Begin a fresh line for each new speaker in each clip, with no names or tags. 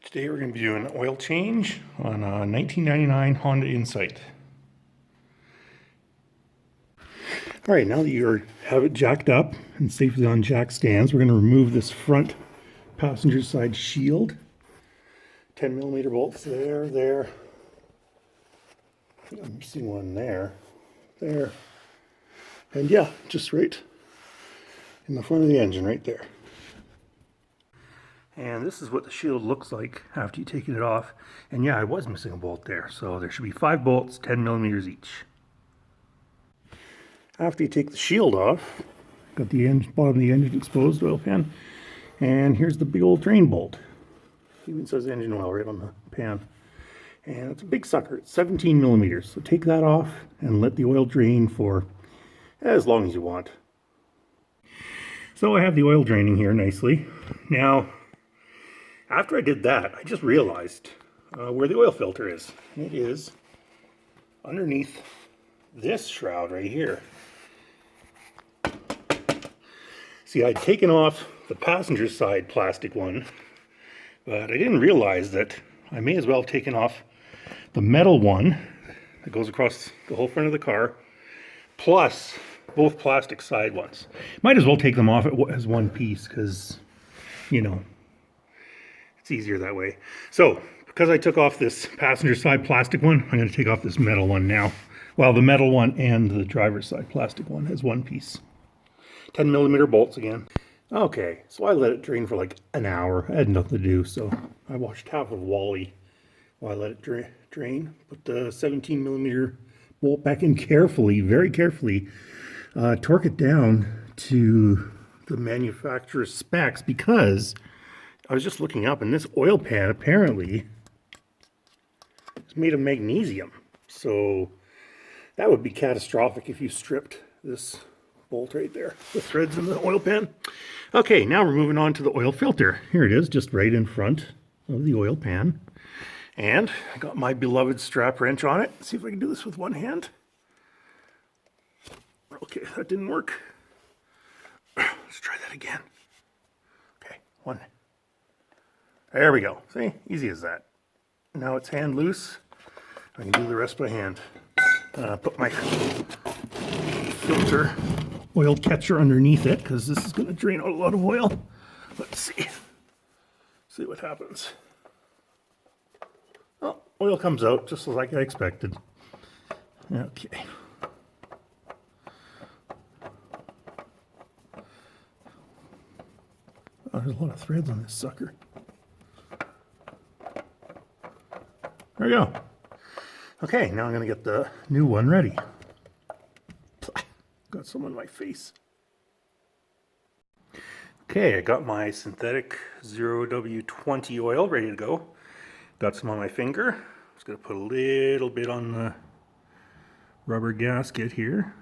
Today we're going to be doing an oil change on a 1999 Honda Insight. Alright, now that you have it jacked up and safely on jack stands, we're going to remove this front passenger side shield. 10mm bolts there. I'm missing one there, and yeah, just right in the front of the engine right there. And this is what the shield looks like after you take it off. And yeah, I was missing a bolt there. So there should be 5 bolts, 10mm each. After you take the shield off, got the bottom of the engine exposed, oil pan. And here's the big old drain bolt. Even says engine oil right on the pan. And it's a big sucker, it's 17mm. So take that off and let the oil drain for as long as you want. So I have the oil draining here nicely. Now, after I did that, I just realized where the oil filter is. It is underneath this shroud right here. See, I'd taken off the passenger side plastic one, but I didn't realize that I may as well have taken off the metal one that goes across the whole front of the car, plus both plastic side ones. Might as well take them off as one piece because, you know, it's easier that way. So, because I took off this passenger side plastic one, I'm going to take off this metal one now. Well, the metal one and the driver's side plastic one as one piece. 10mm bolts again. Okay, so I let it drain for like an hour. I had nothing to do, so I washed half of Wally while I let it drain. Put the 17mm bolt back in carefully, very carefully. Torque it down to the manufacturer's specs because I was just looking up and this oil pan apparently is made of magnesium. So that would be catastrophic if you stripped this bolt right there, the threads in the oil pan. Okay, now we're moving on to the oil filter. Here it is, just right in front of the oil pan. And I got my beloved strap wrench on it. Let's see if I can do this with one hand. Okay, that didn't work. Let's try that again. Okay, one. There we go. See, easy as that. Now it's hand loose. I can do the rest by hand. Put my filter oil catcher underneath it because this is going to drain out a lot of oil. Let's see what happens. Oh, oil comes out just like I expected. Okay. Oh, there's a lot of threads on this sucker. There we go. Okay, now I'm going to get the new one ready. Got some on my face. Okay, I got my synthetic 0W20 oil ready to go. Got some on my finger. Just going to put a little bit on the rubber gasket here.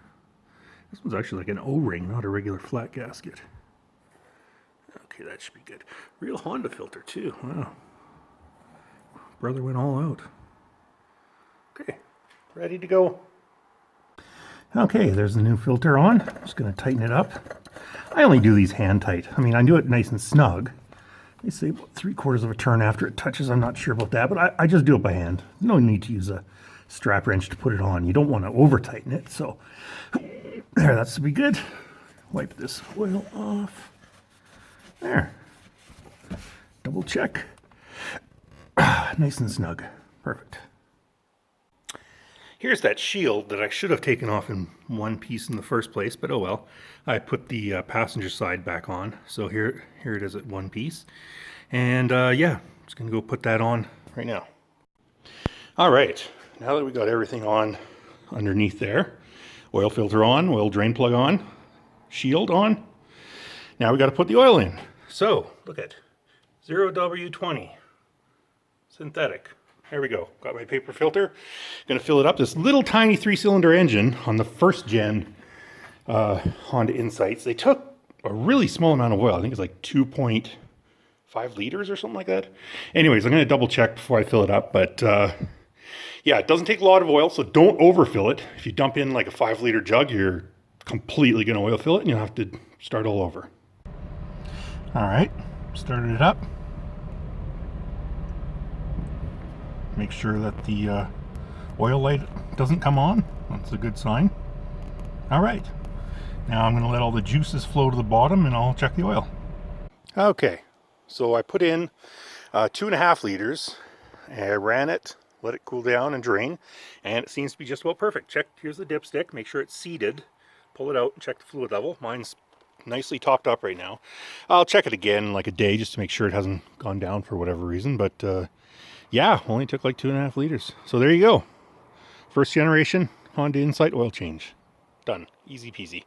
This one's actually like an O-ring, not a regular flat gasket. Okay, that should be good. Real Honda filter too. Wow. Brother went all out. Okay, ready to go. Okay, there's the new filter on. Just going to tighten it up. I only do these hand tight. I mean, I do it nice and snug. They say about 3/4 of a turn after it touches. I'm not sure about that, but I just do it by hand. No need to use a strap wrench to put it on. You don't want to over tighten it. So there, that should be good. Wipe this oil off. There. Double check. Nice and snug. Perfect. Here's that shield that I should have taken off in one piece in the first place, but oh well. I put the passenger side back on, so here it is at one piece. And yeah, I'm just going to go put that on right now. All right, now that we got everything on underneath there, oil filter on, oil drain plug on, shield on, now we got to put the oil in. So, look at 0W20 synthetic. There we go. Got my paper filter. Going to fill it up. This little tiny 3-cylinder engine on the first gen Honda Insights. They took a really small amount of oil. I think it's like 2.5 liters or something like that. Anyways, I'm going to double check before I fill it up. But yeah, it doesn't take a lot of oil, so don't overfill it. If you dump in like a 5-liter jug, you're completely going to oil fill it and you'll have to start all over. All right, started it up. Make sure that the oil light doesn't come on. That's a good sign. All right, now I'm going to let all the juices flow to the bottom and I'll check the oil. Okay, so I put in 2.5 liters. I ran it, let it cool down and drain, and it seems to be just about perfect. Check, here's the dipstick, make sure it's seated. Pull it out and check the fluid level. Mine's nicely topped up right now. I'll check it again in like a day just to make sure it hasn't gone down for whatever reason, but yeah, only took like 2.5 liters. So there you go. First generation Honda Insight oil change. Done. Easy peasy.